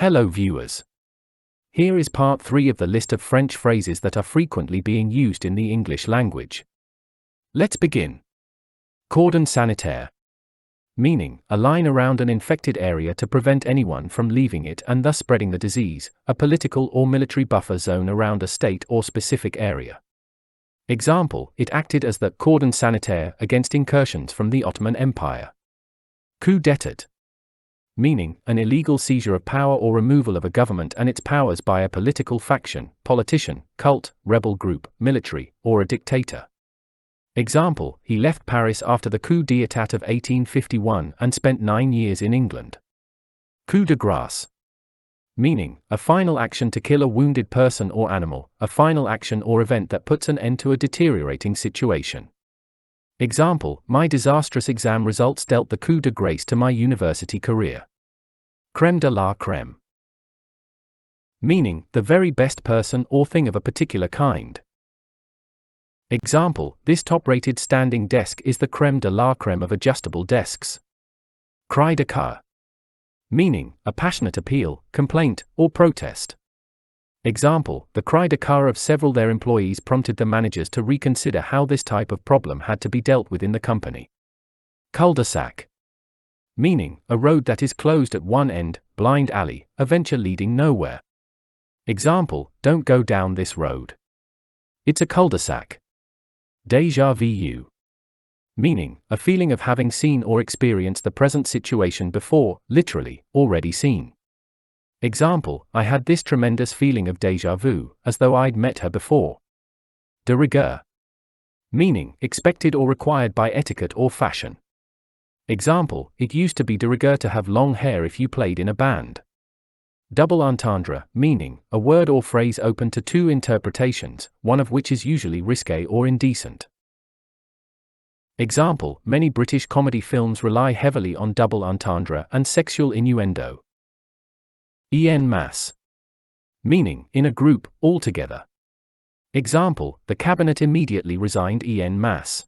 Hello viewers. Here is part 3 of the list of French phrases that are frequently being used in the English language. Let's begin. Cordon sanitaire. Meaning, a line around an infected area to prevent anyone from leaving it and thus spreading the disease, a political or military buffer zone around a state or specific area. Example, it acted as the cordon sanitaire against incursions from the Ottoman Empire. Coup d'état. Meaning, an illegal seizure of power or removal of a government and its powers by a political faction, politician, cult, rebel group, military, or a dictator. Example, he left Paris after the coup d'état of 1851 and spent 9 years in England. Coup de grâce. Meaning, a final action to kill a wounded person or animal, a final action or event that puts an end to a deteriorating situation. Example, my disastrous exam results dealt the coup de grâce to my university career. Crème de la crème. Meaning, the very best person or thing of a particular kind. Example, this top-rated standing desk is the crème de la crème of adjustable desks. Cri de cœur. Meaning, a passionate appeal, complaint, or protest. Example, the cri de cœur of several their employees prompted the managers to reconsider how this type of problem had to be dealt with in the company. Cul-de-sac. Meaning, a road that is closed at one end, blind alley, a venture leading nowhere. Example, don't go down this road. It's a cul-de-sac. Déjà vu. Meaning, a feeling of having seen or experienced the present situation before, literally, already seen. Example, I had this tremendous feeling of déjà vu, as though I'd met her before. De rigueur. Meaning, expected or required by etiquette or fashion. Example, it used to be de rigueur to have long hair if you played in a band. Double entendre, meaning, a word or phrase open to two interpretations, one of which is usually risque or indecent. Example, many British comedy films rely heavily on double entendre and sexual innuendo. En masse. Meaning, in a group, all together. Example, the cabinet immediately resigned en masse.